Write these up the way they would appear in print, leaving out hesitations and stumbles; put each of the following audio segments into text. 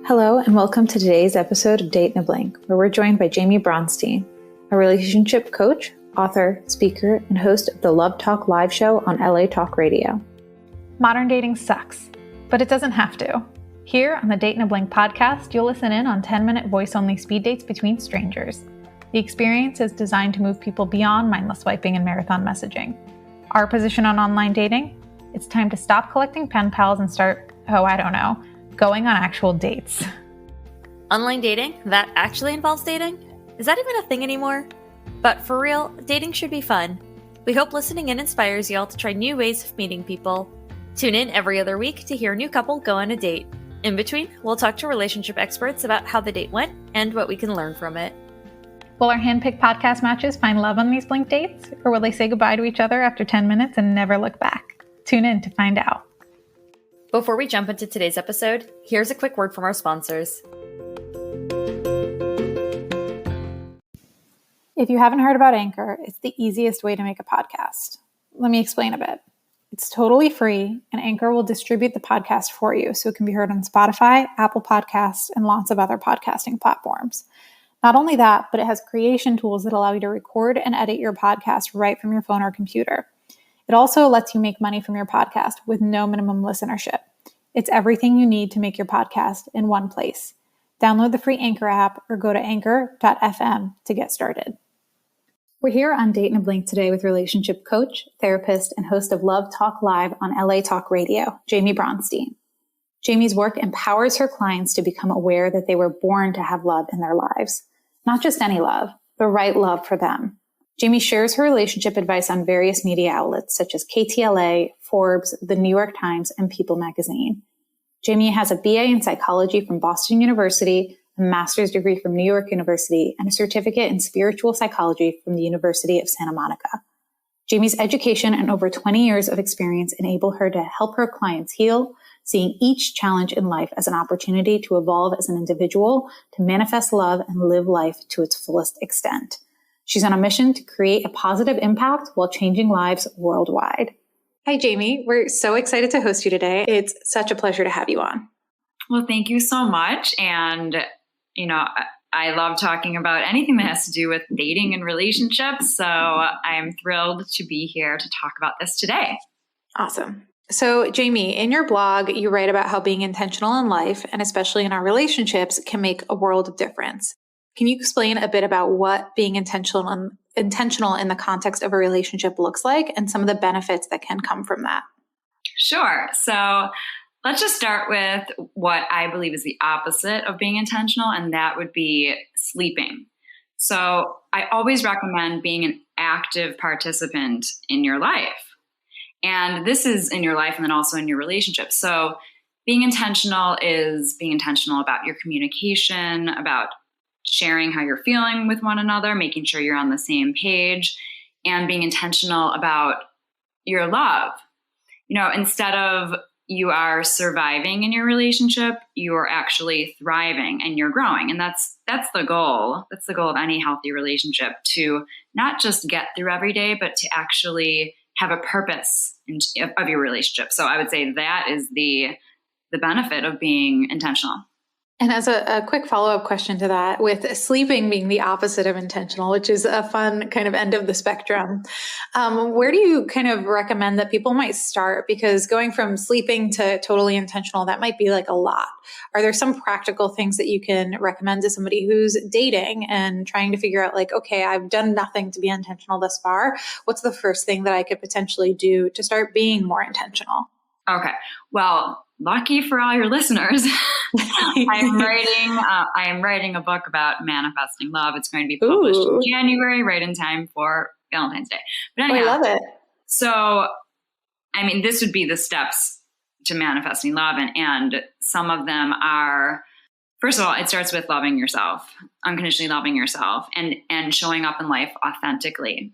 Hello, and welcome to today's episode of Date in a Blink, where we're joined by Jaime Bronstein, a relationship coach, author, speaker, and host of the Love Talk live show on LA Talk Radio. Modern dating sucks, but it doesn't have to. Here on the Date in a Blink podcast, you'll listen in on 10-minute voice-only speed dates between strangers. The experience is designed to move people beyond mindless swiping and marathon messaging. Our position on online dating? It's time to stop collecting pen pals and start, going on actual dates. Online dating? That actually involves dating? Is that even a thing anymore? But for real, dating should be fun. We hope listening in inspires y'all to try new ways of meeting people. Tune in every other week to hear a new couple go on a date. In between, we'll talk to relationship experts about how the date went and what we can learn from it. Will our handpicked podcast matches find love on these Blink dates? Or will they say goodbye to each other after 10 minutes and never look back? Tune in to find out. Before we jump into today's episode, here's a quick word from our sponsors. If you haven't heard about Anchor, it's the easiest way to make a podcast. Let me explain a bit. It's totally free, and Anchor will distribute the podcast for you so it can be heard on Spotify, Apple Podcasts, and lots of other podcasting platforms. Not only that, but it has creation tools that allow you to record and edit your podcast right from your phone or computer. It also lets you make money from your podcast with no minimum listenership. It's everything you need to make your podcast in one place. Download the free Anchor app or go to anchor.fm to get started. We're here on Date in a Blink today with relationship coach, therapist, and host of Love Talk Live on LA Talk Radio, Jaime Bronstein. Jaime's work empowers her clients to become aware that they were born to have love in their lives. Not just any love, the right love for them. Jaime shares her relationship advice on various media outlets such as KTLA, Forbes, The New York Times, and People magazine. Jaime has a BA in psychology from Boston University, a master's degree from New York University, and a certificate in spiritual psychology from the University of Santa Monica. Jaime's education and over 20 years of experience enable her to help her clients heal, seeing each challenge in life as an opportunity to evolve as an individual, to manifest love and live life to its fullest extent. She's on a mission to create a positive impact while changing lives worldwide. Hi, Jaime. We're so excited to host you today. It's such a pleasure to have you on. Well, thank you so much. And, I love talking about anything that has to do with dating and relationships. So I am thrilled to be here to talk about this today. Awesome. So, Jaime, in your blog, you write about how being intentional in life, and especially in our relationships, can make a world of difference. Can you explain a bit about what being intentional in the context of a relationship looks like and some of the benefits that can come from that? Sure. So let's just start with what I believe is the opposite of being intentional, and that would be sleeping. So I always recommend being an active participant in your life. And this is in your life and then also in your relationship. So being intentional is being intentional about your communication, about sharing how you're feeling with one another, making sure you're on the same page, and being intentional about your love. Instead of you are surviving in your relationship, you're actually thriving and you're growing. And that's the goal. That's the goal of any healthy relationship, to not just get through every day, but to actually have a purpose of your relationship. So I would say that is the benefit of being intentional. And as a quick follow-up question to that, with sleeping being the opposite of intentional, which is a fun kind of end of the spectrum, where do you kind of recommend that people might start? Because going from sleeping to totally intentional, that might be like a lot. Are there some practical things that you can recommend to somebody who's dating and trying to figure out like, okay, I've done nothing to be intentional thus far. What's the first thing that I could potentially do to start being more intentional? Okay. Well, lucky for all your listeners, I am writing a book about manifesting love. It's going to be published in January, right in time for Valentine's Day. But anyhow, I love it. So, this would be the steps to manifesting love. And some of them are, first of all, it starts with loving yourself, unconditionally loving yourself, and showing up in life authentically.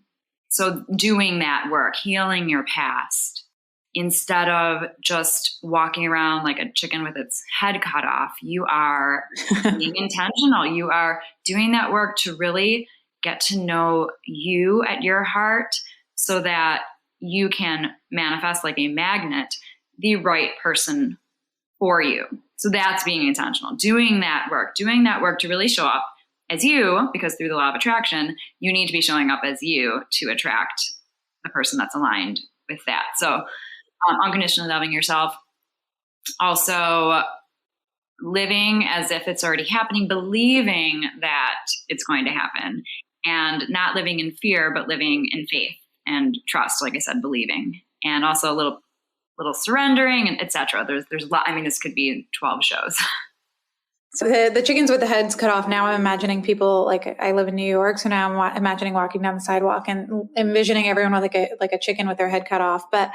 So doing that work, healing your past, instead of just walking around like a chicken with its head cut off, you are being intentional. You are doing that work to really get to know you at your heart so that you can manifest like a magnet the right person for you. So that's being intentional, doing that work to really show up as you, because through the law of attraction, you need to be showing up as you to attract the person that's aligned with that. So unconditionally loving yourself. Also living as if it's already happening, believing that it's going to happen, and not living in fear, but living in faith and trust. Like I said, believing, and also a little surrendering, and etc. There's a lot. I mean, this could be 12 shows. So the chickens with the heads cut off. Now I'm imagining people, like I live in New York, so now I'm imagining walking down the sidewalk and envisioning everyone with like a chicken with their head cut off. But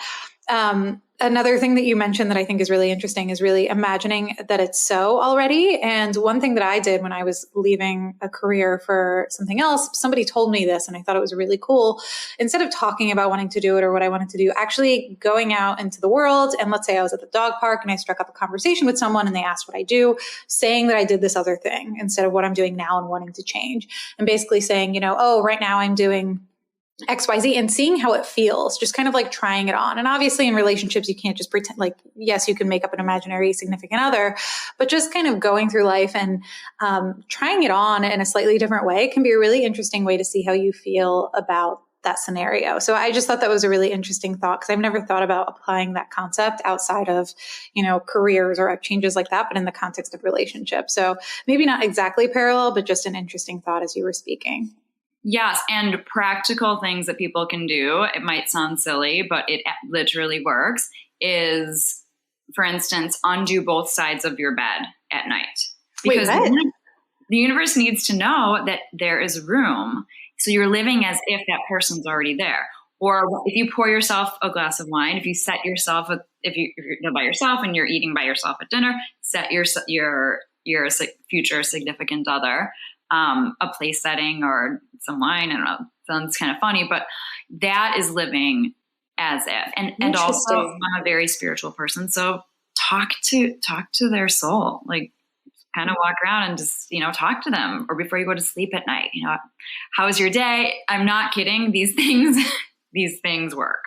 another thing that you mentioned that I think is really interesting is really imagining that it's so already. And one thing that I did when I was leaving a career for something else, somebody told me this and I thought it was really cool. Instead of talking about wanting to do it or what I wanted to do, actually going out into the world. And let's say I was at the dog park and I struck up a conversation with someone and they asked what I do, saying that I did this other thing instead of what I'm doing now and wanting to change. And basically saying, oh, right now I'm doing XYZ, and seeing how it feels, just kind of like trying it on. And obviously in relationships, you can't just pretend, like, yes, you can make up an imaginary significant other, but just kind of going through life and trying it on in a slightly different way can be a really interesting way to see how you feel about that scenario. So I just thought that was a really interesting thought, because I've never thought about applying that concept outside of, careers or changes like that, but in the context of relationships. So maybe not exactly parallel, but just an interesting thought as you were speaking. Yes, and practical things that people can do, it might sound silly, but it literally works, is, for instance, undo both sides of your bed at night. Because the universe needs to know that there is room. So you're living as if that person's already there. Or if you pour yourself a glass of wine, if you set yourself, if you're by yourself and you're eating by yourself at dinner, set your future significant other a place setting or some wine. I don't know. Sounds kind of funny, but that is living as if. And also, I'm a very spiritual person, so talk to their soul. Like, kind of walk around and just talk to them, or before you go to sleep at night. How was your day? I'm not kidding. These things work.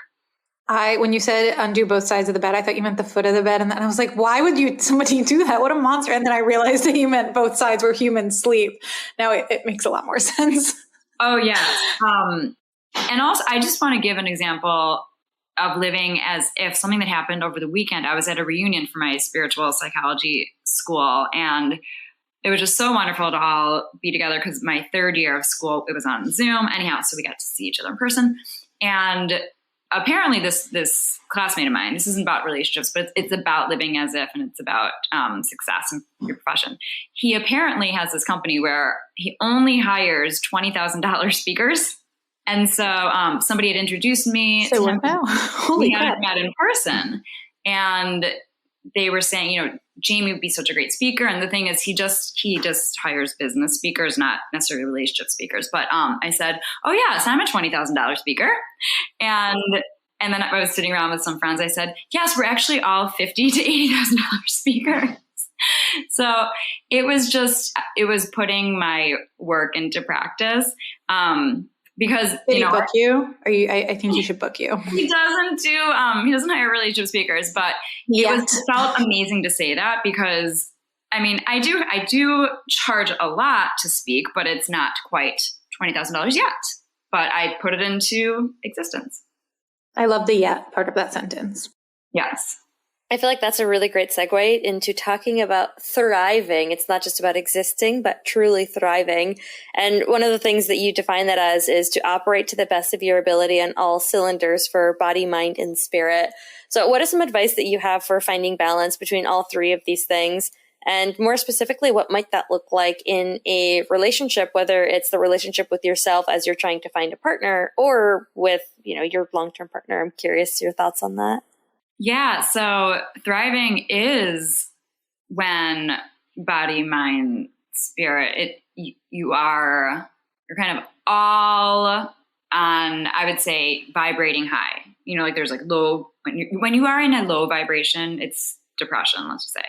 When you said undo both sides of the bed, I thought you meant the foot of the bed. And then I was like, why would somebody do that? What a monster. And then I realized that you meant both sides where humans sleep. Now it makes a lot more sense. Oh, yes. And also, I just want to give an example of living as if something that happened over the weekend. I was at a reunion for my spiritual psychology school, and it was just so wonderful to all be together, because my third year of school, it was on Zoom anyhow. So we got to see each other in person. And apparently this classmate of mine, this isn't about relationships, but it's about living as if, and it's about success in your profession. He apparently has this company where he only hires $20,000 speakers. And so somebody had introduced me to him. Holy crap. We hadn't met in person. And they were saying, Jamie would be such a great speaker. And the thing is, he just hires business speakers, not necessarily relationship speakers. But I said, oh yes, I'm a $20,000 speaker. And then I was sitting around with some friends. I said, yes, we're actually all $50,000 to $80,000 speakers. So it was putting my work into practice. Because did he book you? I think he should book you. He doesn't hire relationship speakers, but it felt amazing to say that, because I mean, I do charge a lot to speak, but it's not quite $20,000 yet. But I put it into existence. I love the yet part of that sentence. Yes. I feel like that's a really great segue into talking about thriving. It's not just about existing, but truly thriving. And one of the things that you define that as is to operate to the best of your ability on all cylinders for body, mind, and spirit. So what is some advice that you have for finding balance between all three of these things? And more specifically, what might that look like in a relationship, whether it's the relationship with yourself as you're trying to find a partner, or with, your long-term partner? I'm curious your thoughts on that. Yeah. So thriving is when body, mind, spirit, you're kind of all on, I would say, vibrating high. Like there's like low, when you are in a low vibration, it's depression, let's just say.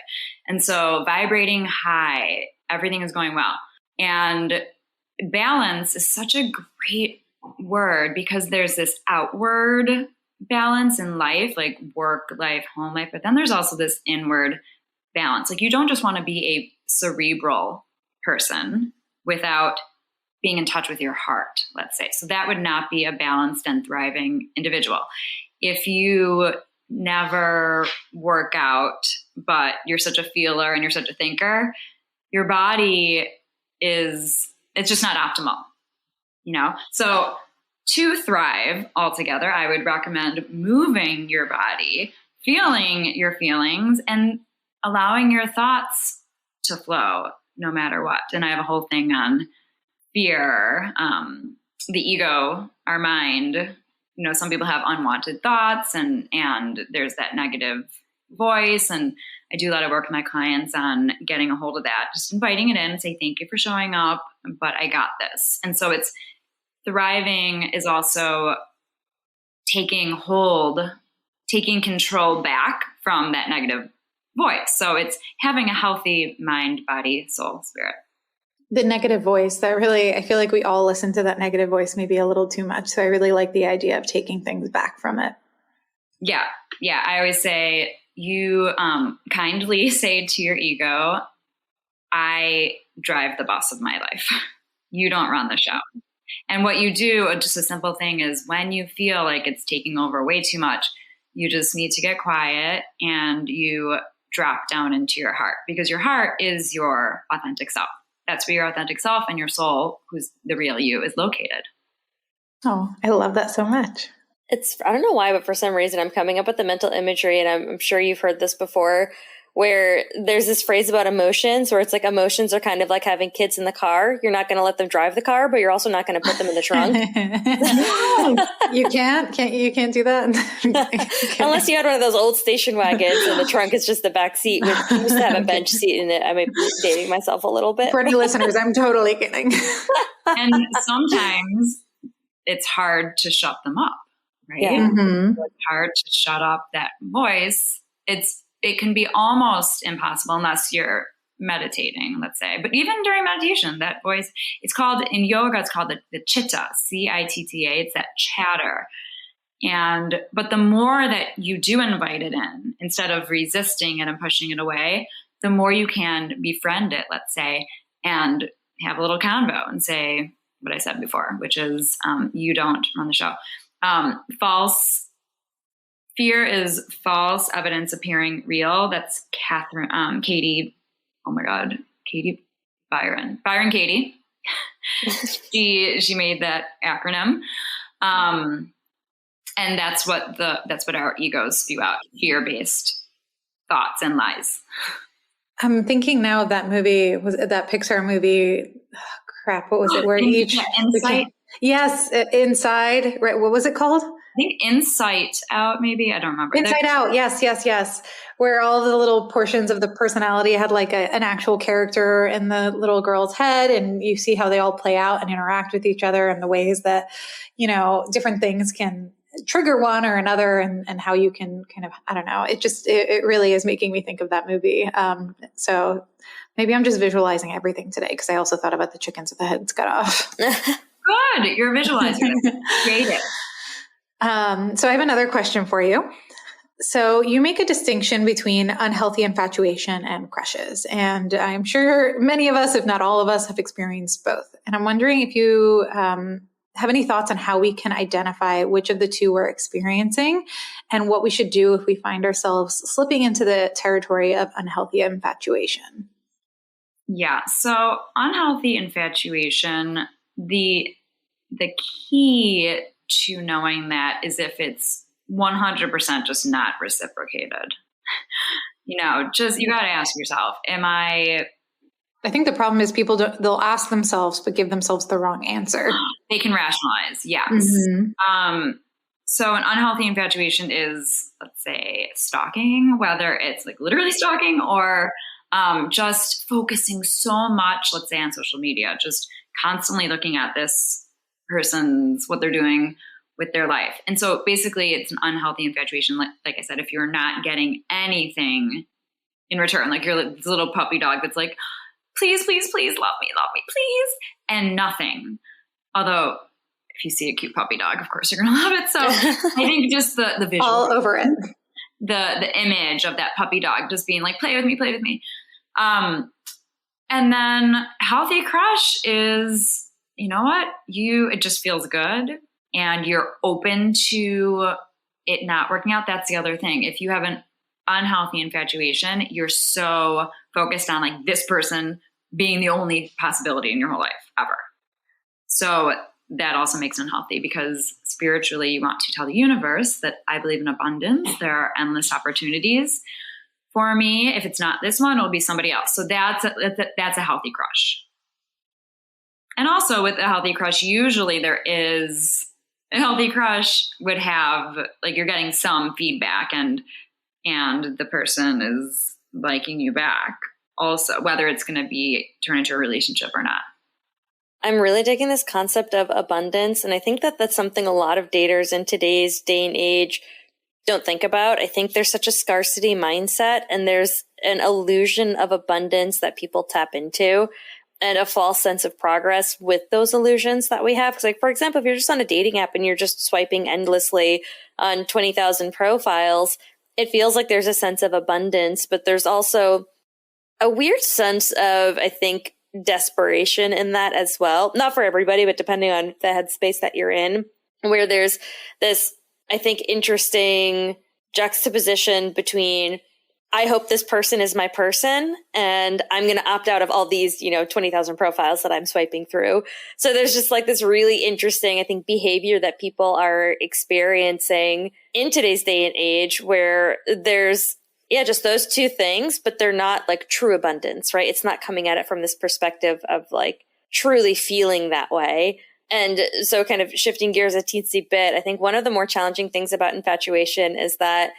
And so vibrating high, everything is going well. And balance is such a great word, because there's this outward balance in life, like work life, home life, but then there's also this inward balance. Like you don't just want to be a cerebral person without being in touch with your heart, let's say. So that would not be a balanced and thriving individual. If you never work out, but you're such a feeler and you're such a thinker, your body it's just not optimal, So to thrive altogether, I would recommend moving your body, feeling your feelings, and allowing your thoughts to flow no matter what. And I have a whole thing on fear, the ego, our mind. Some people have unwanted thoughts and there's that negative voice. And I do a lot of work with my clients on getting a hold of that, just inviting it in and say, thank you for showing up, but I got this. And so thriving is also taking control back from that negative voice. So it's having a healthy mind, body, soul, spirit. The negative voice, I feel like we all listen to that negative voice maybe a little too much. So I really like the idea of taking things back from it. Yeah. Yeah. I always say, you kindly say to your ego, I drive the bus of my life. You don't run the show. And what you do, just a simple thing, is when you feel like it's taking over way too much, you just need to get quiet and you drop down into your heart, because your heart is your authentic self. That's where your authentic self and your soul, who's the real you, is located. Oh, I love that so much. I don't know why, but for some reason I'm coming up with the mental imagery, and I'm sure you've heard this before, where there's this phrase about emotions where it's like emotions are kind of like having kids in the car. You're not going to let them drive the car, but you're also not going to put them in the trunk. You can't do that. Unless you had one of those old station wagons and the trunk is just the back seat, which used to have a bench seat in it. I might be dating myself a little bit. For any listeners, I'm totally kidding. And sometimes it's hard to shut them up, right? Yeah. Mm-hmm. It's hard to shut up that voice. It can be almost impossible unless you're meditating, let's say. But even during meditation, that voice, in yoga, it's called the chitta, C-I-T-T-A. It's that chatter. But the more that you do invite it in, instead of resisting it and pushing it away, the more you can befriend it, let's say, and have a little convo and say what I said before, which is, you don't run the show. Fear is false evidence appearing real. That's Katie. Oh my God, Katie Byron. Byron Katie. She made that acronym, and that's what our egos spew out: fear-based thoughts and lies. I'm thinking now of that movie. Was it that Pixar movie? Oh, crap, what was it? Where Insight. Yes, Inside. Right. What was it called? I think Insight Out, maybe. I don't remember. Inside Out. Yes. Where all the little portions of the personality had like an actual character in the little girl's head, and you see how they all play out and interact with each other, and the ways that, different things can trigger one or another, and how you can kind of, I don't know. It really is making me think of that movie. So maybe I'm just visualizing everything today, because I also thought about the chickens with the heads cut off. Good. You're visualizing. Creative. So I have another question for you. So you make a distinction between unhealthy infatuation and crushes. And I'm sure many of us, if not all of us, have experienced both. And I'm wondering if you have any thoughts on how we can identify which of the two we're experiencing and what we should do if we find ourselves slipping into the territory of unhealthy infatuation. Yeah. So unhealthy infatuation, the key to knowing that is if it's 100% just not reciprocated. You got to ask yourself, I think the problem is people they'll ask themselves, but give themselves the wrong answer. They can rationalize. Yes. Mm-hmm. So an unhealthy infatuation is, let's say, stalking, whether it's like literally stalking or just focusing so much, let's say on social media, just constantly looking at this person's, what they're doing with their life. And so basically it's an unhealthy infatuation. Like I said, if you're not getting anything in return, like you're this little puppy dog that's like, please, please, please love me, please. And nothing. Although if you see a cute puppy dog, of course you're going to love it. So I think just the visual. All over it. the image of that puppy dog just being like, play with me, play with me. And then healthy crush is, you know what? It just feels good and you're open to it not working out. That's the other thing. If you have an unhealthy infatuation, you're so focused on like this person being the only possibility in your whole life ever. So that also makes it unhealthy, because spiritually you want to tell the universe that I believe in abundance. There are endless opportunities for me. If it's not this one, it'll be somebody else. So that's a healthy crush. And also with a healthy crush, usually there is a healthy crush would have like, you're getting some feedback and the person is liking you back also, whether it's going to be turn into a relationship or not. I'm really digging this concept of abundance. And I think that that's something a lot of daters in today's day and age don't think about. I think there's such a scarcity mindset and there's an illusion of abundance that people tap into and a false sense of progress with those illusions that we have. Because like, for example, if you're just on a dating app and you're just swiping endlessly on 20,000 profiles, it feels like there's a sense of abundance, but there's also a weird sense of, I think, desperation in that as well. Not for everybody, but depending on the headspace that you're in, where there's this, I think, interesting juxtaposition between, I hope this person is my person and I'm going to opt out of all these, 20,000 profiles that I'm swiping through. So there's just like this really interesting, I think, behavior that people are experiencing in today's day and age where there's just those two things, but they're not like true abundance, right? It's not coming at it from this perspective of like truly feeling that way. And so kind of shifting gears a teensy bit, I think one of the more challenging things about infatuation is that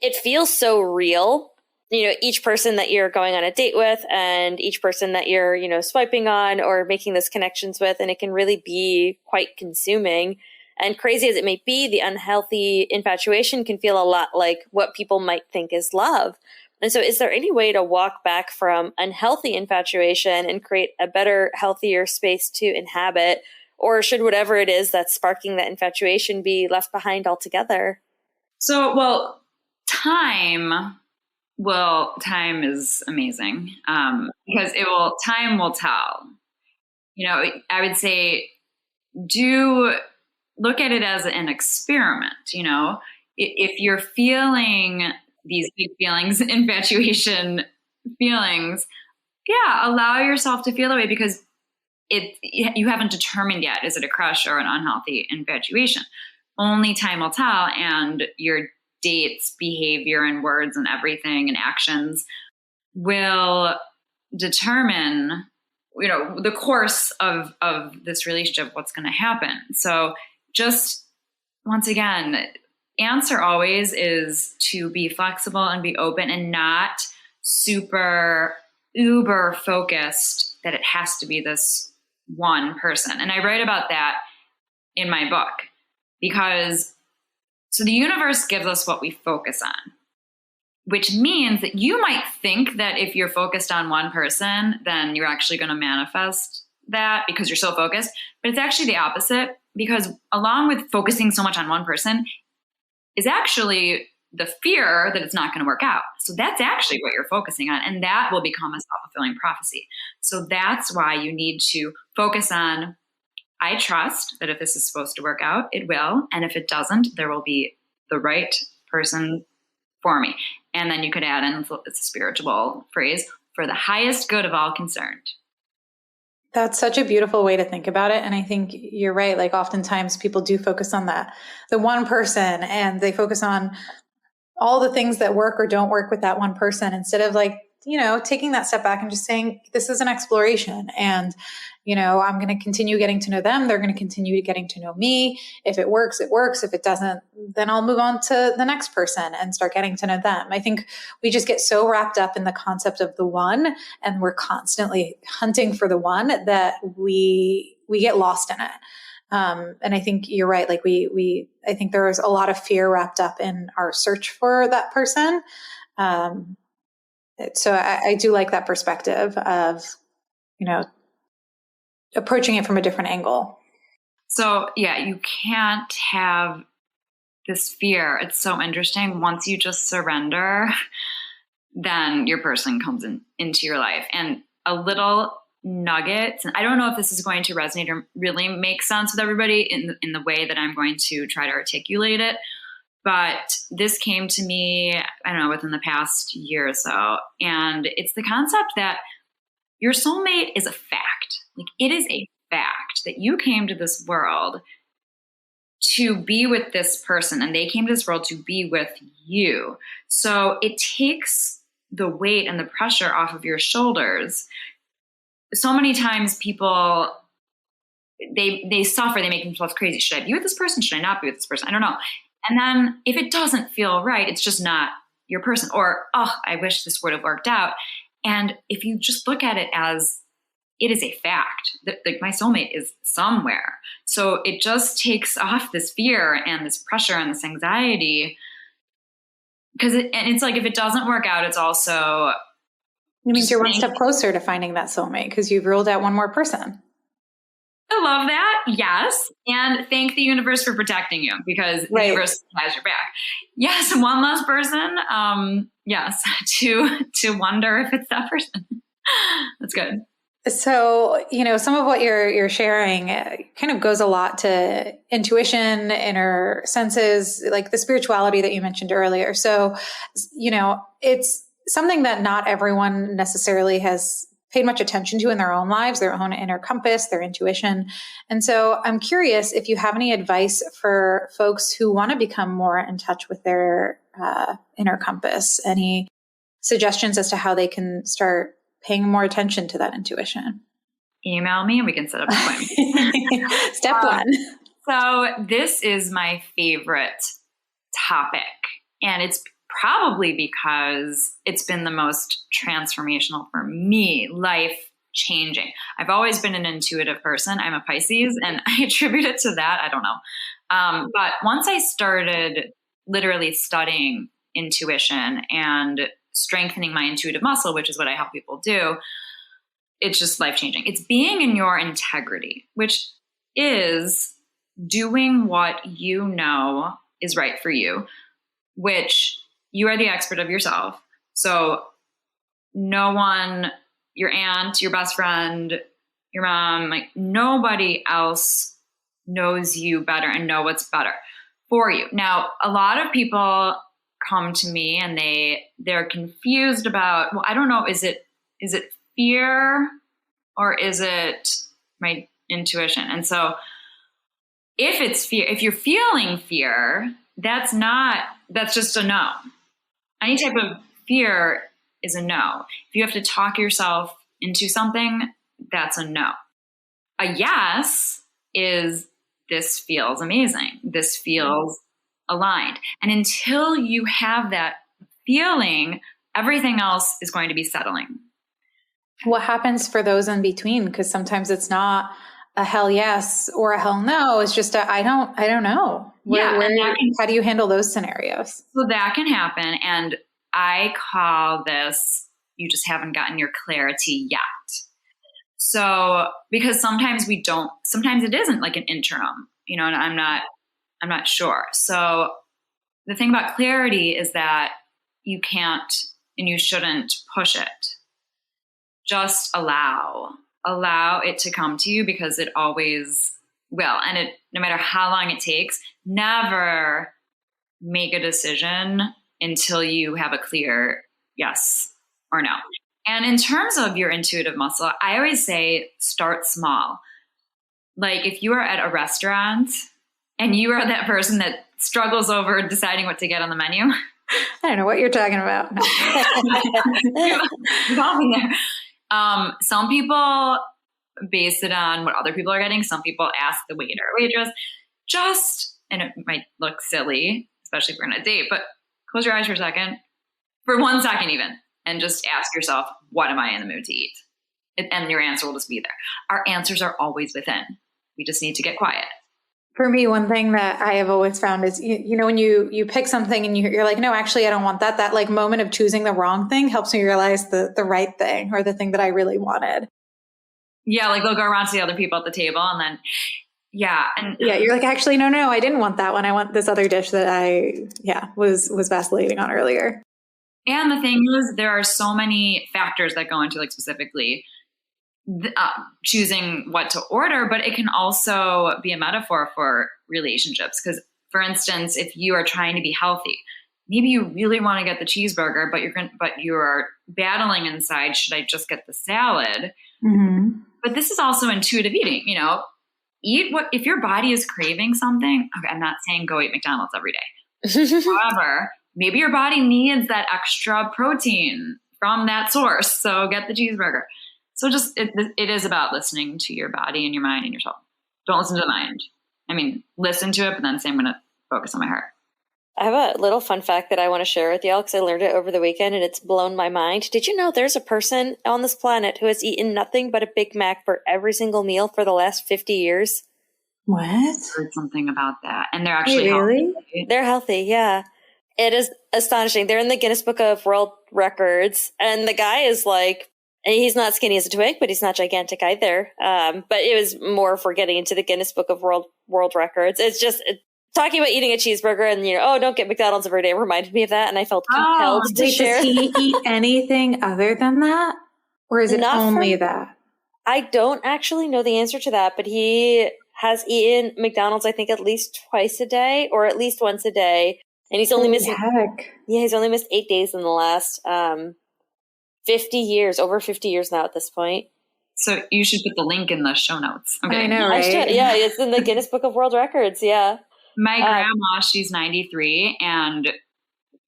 it feels so real. Each person that you're going on a date with and each person that you're, swiping on or making those connections with, and it can really be quite consuming. And crazy as it may be, the unhealthy infatuation can feel a lot like what people might think is love. And so is there any way to walk back from unhealthy infatuation and create a better, healthier space to inhabit? Or should whatever it is that's sparking that infatuation be left behind altogether? So, time is amazing because time will tell. I would say look at it as an experiment. If you're feeling these big feelings, infatuation feelings, allow yourself to feel that way, because you haven't determined yet, is it a crush or an unhealthy infatuation? Only time will tell, and your date's behavior and words and everything and actions will determine, the course of this relationship, what's going to happen. So just once again, answer always is to be flexible and be open and not super uber focused that it has to be this one person. And I write about that in my book because so the universe gives us what we focus on, which means that you might think that if you're focused on one person, then you're actually going to manifest that because you're so focused. But it's actually the opposite, because along with focusing so much on one person is actually the fear that it's not going to work out. So that's actually what you're focusing on, and that will become a self-fulfilling prophecy. So that's why you need to focus on, I trust that if this is supposed to work out, it will. And if it doesn't, there will be the right person for me. And then you could add in, it's a spiritual phrase, for the highest good of all concerned. That's such a beautiful way to think about it. And I think you're right. Like oftentimes people do focus on the one person, and they focus on all the things that work or don't work with that one person, instead of like, taking that step back and just saying, this is an exploration. And, I'm going to continue getting to know them. They're going to continue getting to know me. If it works, it works. If it doesn't, then I'll move on to the next person and start getting to know them. I think we just get so wrapped up in the concept of the one, and we're constantly hunting for the one, that we get lost in it. And I think you're right. Like I think there is a lot of fear wrapped up in our search for that person. So I do like that perspective of, approaching it from a different angle. So you can't have this fear, it's so interesting. Once you just surrender, then your person comes into your life. And a little nugget, and I don't know if this is going to resonate or really make sense with everybody in the way that I'm going to try to articulate it. But this came to me, I don't know, within the past year or so. And it's the concept that your soulmate is a fact. Like, it is a fact that you came to this world to be with this person, and they came to this world to be with you. So it takes the weight and the pressure off of your shoulders. So many times people, they suffer, they make themselves crazy. Should I be with this person? Should I not be with this person? I don't know. And then if it doesn't feel right, it's just not your person. Or, oh, I wish this would have worked out. And if you just look at it as, it is a fact that, like, my soulmate is somewhere. So it just takes off this fear and this pressure and this anxiety. Because it's like, if it doesn't work out, it's also... It means you're one step closer to finding that soulmate because you've ruled out one more person. I love that. Yes. And thank the universe for protecting you, because the universe has your back. Yes. One less person. Yes. To wonder if it's that person. That's good. So, some of what you're sharing kind of goes a lot to intuition, inner senses, like the spirituality that you mentioned earlier. So, it's something that not everyone necessarily has paid much attention to in their own lives, their own inner compass, their intuition. And so I'm curious if you have any advice for folks who want to become more in touch with their inner compass, any suggestions as to how they can start paying more attention to that intuition. Email me and we can set up an appointment. Step one. So this is my favorite topic, and it's probably because it's been the most transformational for me, life changing. I've always been an intuitive person. I'm a Pisces, and I attribute it to that. I don't know. But once I started literally studying intuition and strengthening my intuitive muscle, which is what I help people do, it's just life-changing. It's being in your integrity, which is doing what you know is right for you, which you are the expert of yourself. So no one, your aunt, your best friend, your mom, like nobody else knows you better and know what's better for you. Now, a lot of people come to me and they're confused about, well, I don't know, is it fear or is it my intuition? And so if it's fear, if you're feeling fear, that's just a no. Any type of fear is a no. If you have to talk yourself into something, that's a no. A yes is, this feels amazing. This feels aligned. And until you have that feeling, everything else is going to be settling. What happens for those in between? Because sometimes it's not a hell yes or a hell no. It's just I don't know. How do you handle those scenarios? So that can happen. And I call this, you just haven't gotten your clarity yet. So, because sometimes it isn't like an interim, and I'm not sure. So the thing about clarity is that you can't and you shouldn't push it. Just allow it to come to you, because it always will. And no matter how long it takes, never make a decision until you have a clear yes or no. And in terms of your intuitive muscle, I always say start small. Like if you are at a restaurant and you are that person that struggles over deciding what to get on the menu. I don't know what you're talking about. Some people base it on what other people are getting. Some people ask the waiter or waitress, and it might look silly, especially if you're on a date, but close your eyes for 1 second even, and just ask yourself, what am I in the mood to eat? And your answer will just be there. Our answers are always within. We just need to get quiet. For me, one thing that I have always found is, when you pick something and you're like, no, actually, I don't want that. That like moment of choosing the wrong thing helps me realize the right thing or the thing that I really wanted. Yeah, like they'll go around to the other people at the table and then, Yeah. And yeah, you're like, actually, no, I didn't want that one. I want this other dish that I was vacillating on earlier. And the thing is, there are so many factors that go into like specifically choosing what to order, but it can also be a metaphor for relationships. Because, for instance, if you are trying to be healthy, maybe you really want to get the cheeseburger, but you're battling inside. Should I just get the salad? Mm-hmm. But this is also intuitive eating. You know, eat what if your body is craving something. Okay, I'm not saying go eat McDonald's every day. However, maybe your body needs that extra protein from that source, so get the cheeseburger. So just it is about listening to your body and your mind and your soul. Don't listen to the mind. I mean, listen to it, but then say I'm going to focus on my heart. I have a little fun fact that I want to share with y'all because I learned it over the weekend and it's blown my mind. Did you know there's a person on this planet who has eaten nothing but a Big Mac for every single meal for the last 50 years? What? I heard something about that. And they're actually really? healthy. They're healthy, yeah. It is astonishing. They're in the Guinness Book of World Records, and the guy is like, and he's not skinny as a twig, but he's not gigantic either. But it was more for getting into the Guinness Book of World Records. It's just talking about eating a cheeseburger and, don't get McDonald's every day reminded me of that, and I felt compelled to share. Does he eat anything other than that? Or is it only that? I don't actually know the answer to that, but he has eaten McDonald's, I think, at least twice a day or at least once a day. And he's only missed he's only missed 8 days in the last 50 years, over 50 years now at this point. So you should put the link in the show notes. Okay. I know, right? Yeah, it's in the Guinness Book of World Records, yeah. My grandma, she's 93, and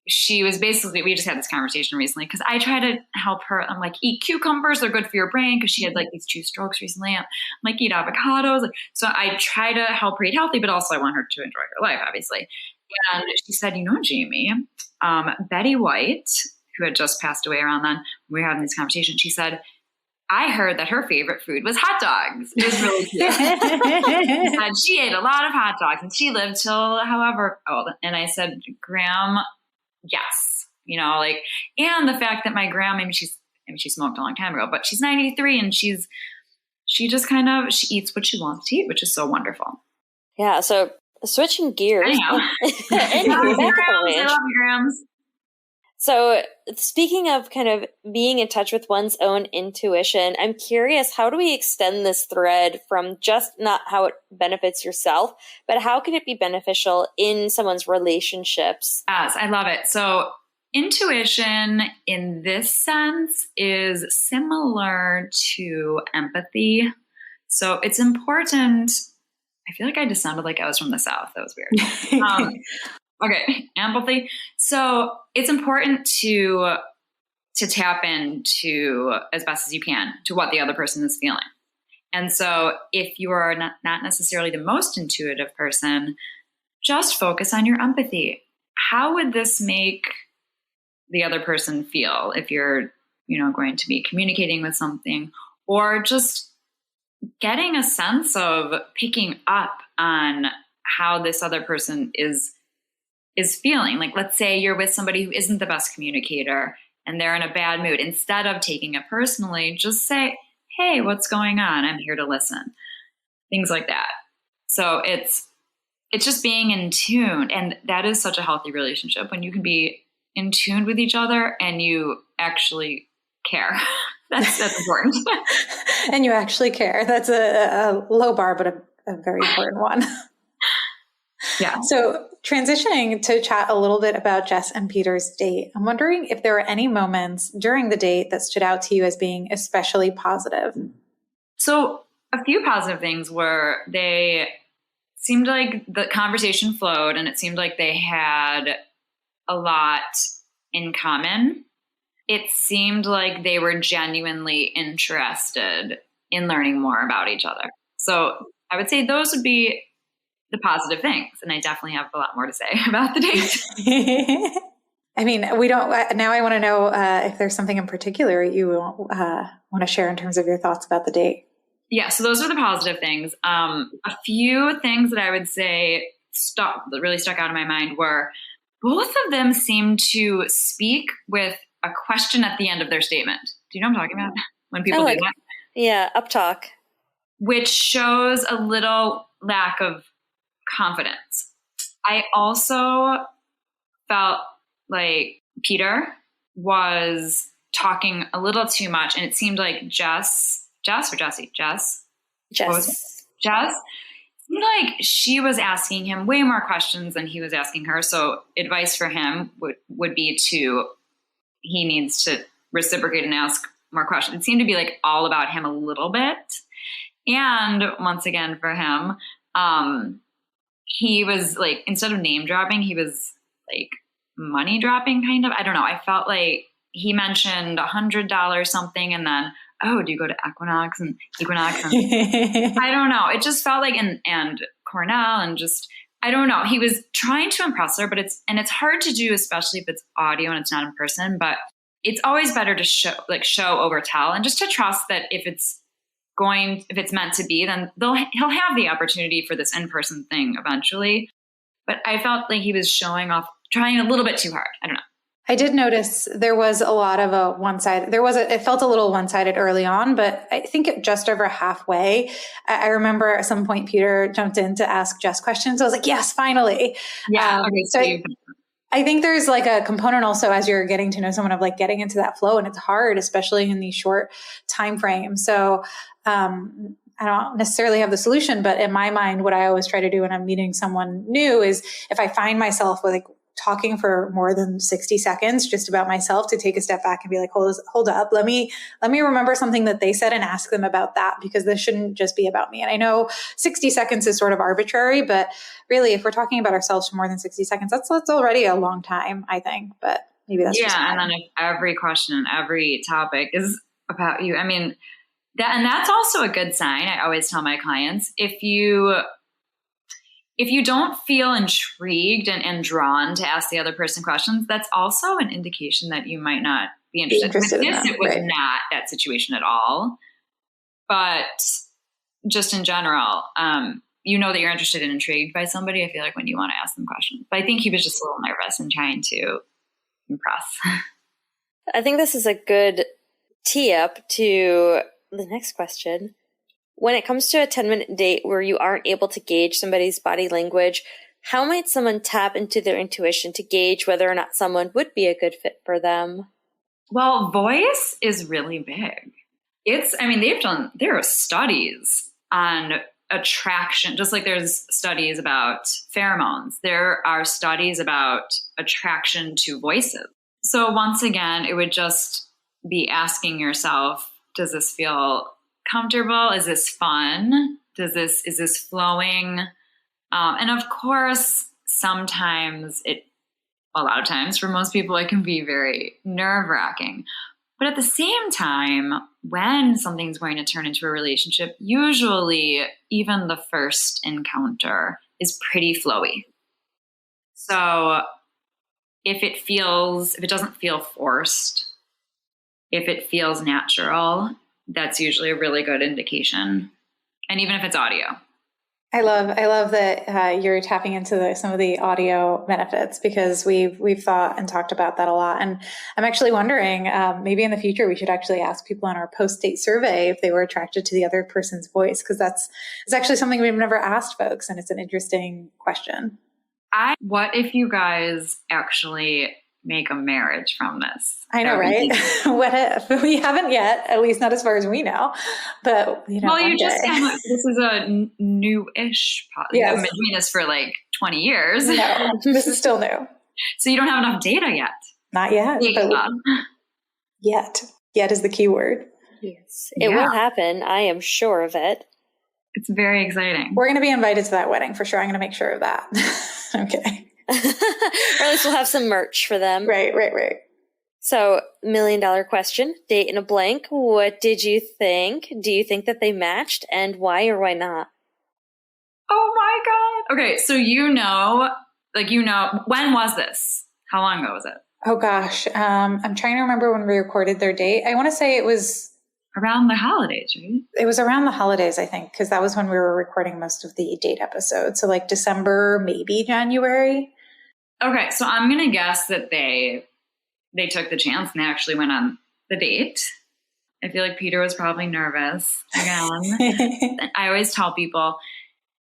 she was basically, we just had this conversation recently because I try to help her. I'm like, eat cucumbers, they're good for your brain, because she had like these 2 strokes recently. I'm like, eat avocados. So I try to help her eat healthy, but also I want her to enjoy her life, obviously. And she said, Jamie, Betty White, who had just passed away around then, we were having this conversation. She said, I heard that her favorite food was hot dogs. It was really cute. She said she ate a lot of hot dogs and she lived till however old. And I said, Graham, yes. And the fact that my grandma, maybe she smoked a long time ago, but she's 93 and she just she eats what she wants to eat, which is so wonderful. Yeah. So switching gears. I love you, Grams. So speaking of kind of being in touch with one's own intuition, I'm curious, how do we extend this thread from just not how it benefits yourself, but how can it be beneficial in someone's relationships? Yes, I love it. So intuition in this sense is similar to empathy. So it's important. I feel like I just sounded like I was from the South. That was weird. Okay, empathy. So it's important to tap into, as best as you can, to what the other person is feeling. And so if you are not necessarily the most intuitive person, just focus on your empathy. How would this make the other person feel if you're, going to be communicating with something, or just getting a sense of picking up on how this other person is feeling. Like, let's say you're with somebody who isn't the best communicator and they're in a bad mood. Instead of taking it personally, just say, hey, what's going on? I'm here to listen. Things like that. So it's just being in tune. And that is such a healthy relationship when you can be in tune with each other and you actually care. That's important. And you actually care. That's a low bar, but a very important one. Yeah. So transitioning to chat a little bit about Jess and Peter's date, I'm wondering if there were any moments during the date that stood out to you as being especially positive. So a few positive things were they seemed like the conversation flowed and it seemed like they had a lot in common. It seemed like they were genuinely interested in learning more about each other. So I would say those would be the positive things. And I definitely have a lot more to say about the date. I mean, now I want to know if there's something in particular you want to share in terms of your thoughts about the date. Yeah. So those are the positive things. A few things that I would say that really stuck out in my mind were both of them seemed to speak with a question at the end of their statement. Do you know what I'm talking about? When people do that? Yeah. Up talk. Which shows a little lack of confidence. I also felt like Peter was talking a little too much, and it seemed like Jess seemed like she was asking him way more questions than he was asking her. So advice for him would be he needs to reciprocate and ask more questions. It seemed to be like all about him a little bit. And once again, for him, he was like, instead of name dropping, he was like money dropping kind of. I don't know. I felt like he mentioned $100 something, and then, oh, do you go to Equinox? And I don't know. It just felt like, and Cornell, and just, I don't know. He was trying to impress her, but it's hard to do, especially if it's audio and it's not in person, but it's always better to show over tell, and just to trust that if it's meant to be, then he'll have the opportunity for this in-person thing eventually. But I felt like he was showing off, trying a little bit too hard. I don't know. I did notice there was a lot of a one-sided. It felt a little one-sided early on, but I think just over halfway, I remember at some point Peter jumped in to ask Jess questions. I was like, yes, finally. Yeah. Okay. So I think there's like a component also as you're getting to know someone of like getting into that flow, and it's hard, especially in these short time frames. So I don't necessarily have the solution, but in my mind, what I always try to do when I'm meeting someone new is if I find myself with like talking for more than 60 seconds just about myself, to take a step back and be like, hold up. Let me remember something that they said and ask them about that, because this shouldn't just be about me. And I know 60 seconds is sort of arbitrary, but really if we're talking about ourselves for more than 60 seconds, that's already a long time, I think, but maybe that's just and then if every question and every topic is about you, I mean, that's also a good sign. I always tell my clients, if you don't feel intrigued and drawn to ask the other person questions, that's also an indication that you might not be interested. In them, it was not that situation at all. But just in general, you know that you're interested and intrigued by somebody, I feel like, when you want to ask them questions. But I think he was just a little nervous and trying to impress. I think this is a good tee up to the next question. When it comes to a 10-minute date where you aren't able to gauge somebody's body language, how might someone tap into their intuition to gauge whether or not someone would be a good fit for them? Well, voice is really big. There are studies on attraction, just like there's studies about pheromones. There are studies about attraction to voices. So once again, it would just be asking yourself, does this feel comfortable? Is this fun? Is this flowing? And of course, a lot of times for most people, it can be very nerve-wracking. But at the same time, when something's going to turn into a relationship, usually even the first encounter is pretty flowy. So if it doesn't feel forced, if it feels natural, that's usually a really good indication. And even if it's audio. I love that you're tapping into some of the audio benefits, because we've thought and talked about that a lot. And I'm actually wondering, maybe in the future, we should actually ask people on our post-date survey if they were attracted to the other person's voice, because it's actually something we've never asked folks. And it's an interesting question. What if you guys actually make a marriage from this? I know, right? What if? We haven't yet, at least not as far as we know. But this is a new-ish podcast. Yes. I've been doing this for like 20 years. No, this is still new. So you don't have enough data yet. Not yet. Yet is the key word. Yes, it will happen. I am sure of it. It's very exciting. We're going to be invited to that wedding for sure. I'm going to make sure of that. Okay. Or at least we'll have some merch for them. Right. So, $1 million question, date in a blank. What did you think? Do you think that they matched, and why or why not? Oh my God. Okay. So, when was this? How long ago was it? Oh gosh. I'm trying to remember when we recorded their date. I want to say it was around the holidays, right? It was around the holidays, I think, because that was when we were recording most of the date episodes. So like December, maybe January. Okay, so I'm going to guess that they took the chance and they actually went on the date. I feel like Peter was probably nervous again. I always tell people,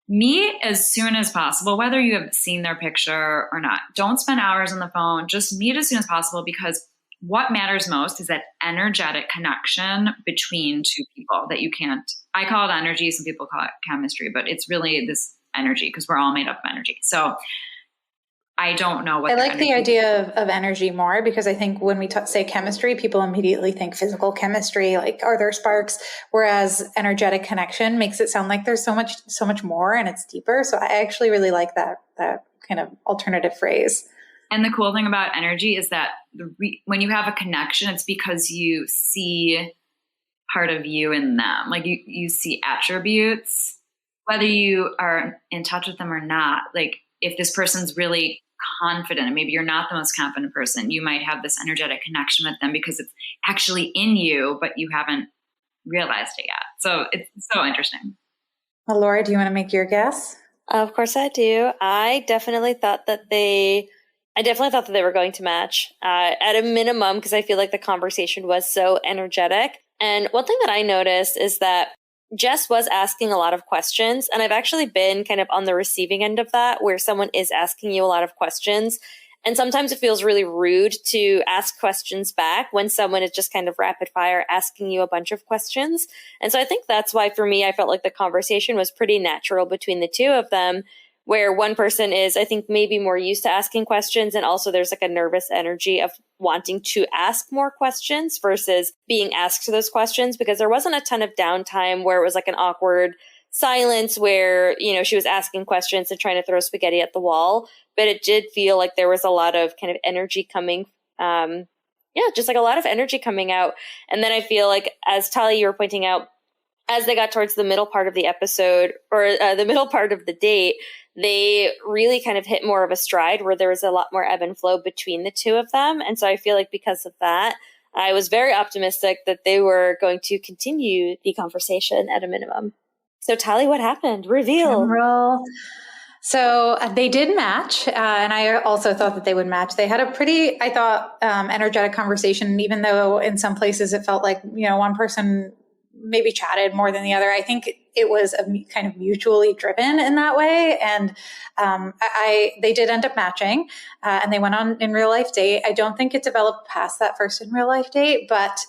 meet as soon as possible, whether you have seen their picture or not. Don't spend hours on the phone. Just meet as soon as possible, because what matters most is that energetic connection between two people that you can't, I call it energy, some people call it chemistry, but it's really this energy, because we're all made up of energy. So I don't know what I like the idea of energy more, because I think when we say chemistry, people immediately think physical chemistry, like are there sparks? Whereas energetic connection makes it sound like there's so much more and it's deeper. So I actually really like that kind of alternative phrase. And the cool thing about energy is that when you have a connection, it's because you see part of you in them. Like you see attributes, whether you are in touch with them or not. Like if this person's really confident, and maybe you're not the most confident person, you might have this energetic connection with them because it's actually in you, but you haven't realized it yet. So it's so interesting. Well, Laura, do you want to make your guess? Of course I do. I definitely thought that they were going to match at a minimum, because I feel like the conversation was so energetic. And one thing that I noticed is that Jess was asking a lot of questions, and I've actually been kind of on the receiving end of that, where someone is asking you a lot of questions. And sometimes it feels really rude to ask questions back when someone is just kind of rapid fire asking you a bunch of questions. And so I think that's why, for me, I felt like the conversation was pretty natural between the two of them, where one person is, I think, maybe more used to asking questions. And also there's like a nervous energy of wanting to ask more questions versus being asked those questions, because there wasn't a ton of downtime where it was like an awkward silence where, you know, she was asking questions and trying to throw spaghetti at the wall. But it did feel like there was a lot of kind of energy coming. Just like a lot of energy coming out. And then I feel like, as Tali, you were pointing out, as they got towards the middle part of the episode, or the middle part of the date, they really kind of hit more of a stride where there was a lot more ebb and flow between the two of them. And so I feel like because of that, I was very optimistic that they were going to continue the conversation at a minimum. So Tali, what happened? Reveal. So they did match, and I also thought that they would match. They had a pretty, I thought, energetic conversation, even though in some places it felt like, you know, one person maybe chatted more than the other. I think it was kind of mutually driven in that way. And they did end up matching, and they went on in real life date. I don't think it developed past that first in real life date, but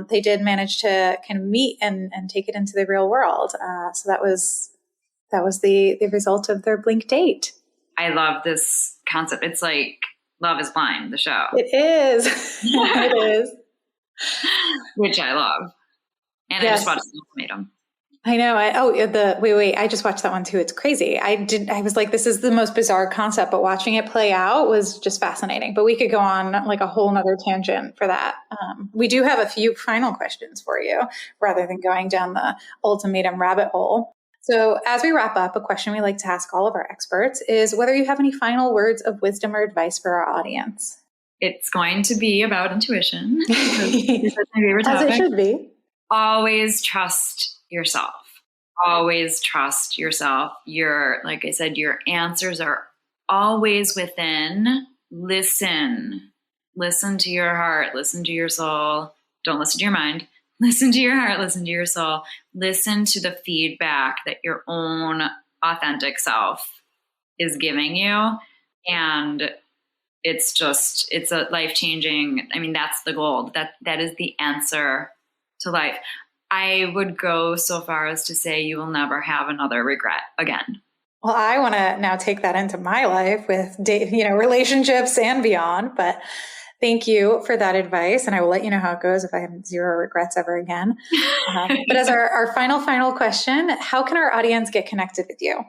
they did manage to kind of meet and take it into the real world. So that was the result of their Blink date. I love this concept. It's like Love is Blind, the show. It is. It is. Which I love. And yes. I just watched The Ultimatum. I know. I just watched that one too. It's crazy. I was like, this is the most bizarre concept, but watching it play out was just fascinating. But we could go on like a whole nother tangent for that. We do have a few final questions for you rather than going down the ultimatum rabbit hole. So as we wrap up, a question we like to ask all of our experts is whether you have any final words of wisdom or advice for our audience. It's going to be about intuition. That's my favorite topic. As it should be. Always trust yourself. Always trust yourself. Like I said, your answers are always within. Listen to your heart. Listen to your soul. Don't listen to your mind. Listen to your heart. Listen to your soul. Listen to the feedback that your own authentic self is giving you. And it's a life-changing, I mean, that's the gold. That is the answer to life. I would go so far as to say you will never have another regret again. Well, I want to now take that into my life with, relationships and beyond. But thank you for that advice. And I will let you know how it goes if I have zero regrets ever again. But as our final question, how can our audience get connected with you?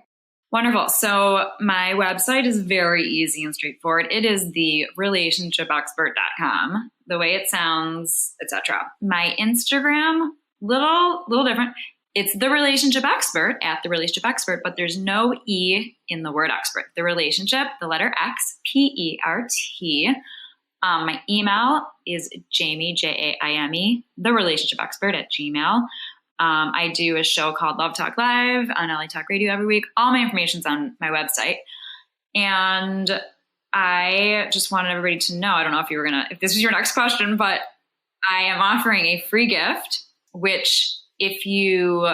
Wonderful. So my website is very easy and straightforward. It is therelationshipexpert.com, the way it sounds, etc. My Instagram, little different. It's The Relationship Expert, at The Relationship Expert, but there's no E in the word expert. The Relationship, the letter X, P-E-R-T. My email is Jaime, Jaime, The Relationship Expert @gmail.com. I do a show called Love Talk Live on LA Talk Radio every week. All my information's on my website. And I just wanted everybody to know, I don't know if this was your next question, but I am offering a free gift, which if you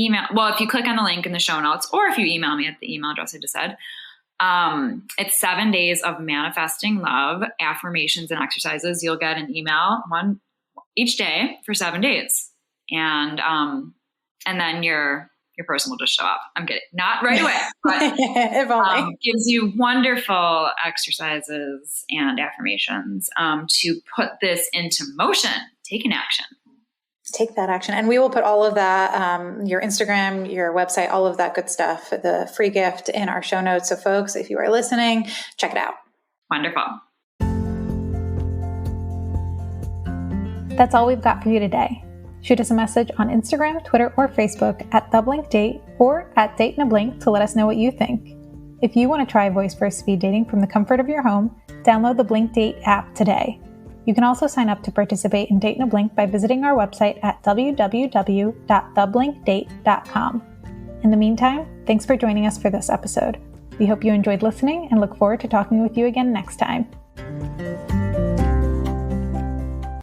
email, well, if you click on the link in the show notes, or if you email me at the email address I just said, it's 7 days of manifesting love, affirmations, and exercises. You'll get an email, one each day for 7 days. And then your person will just show up. I'm kidding. Not right away, but if only. Gives you wonderful exercises and affirmations to put this into motion. Take an action. Take that action. And we will put all of that, your Instagram, your website, all of that good stuff, the free gift in our show notes. So folks, if you are listening, check it out. Wonderful. That's all we've got for you today. Shoot us a message on Instagram, Twitter, or Facebook at @TheBlinkDate or @DateInABlink to let us know what you think. If you want to try voice-first speed dating from the comfort of your home, download the Blink Date app today. You can also sign up to participate in Date in a Blink by visiting our website at www.theblinkdate.com. In the meantime, thanks for joining us for this episode. We hope you enjoyed listening and look forward to talking with you again next time.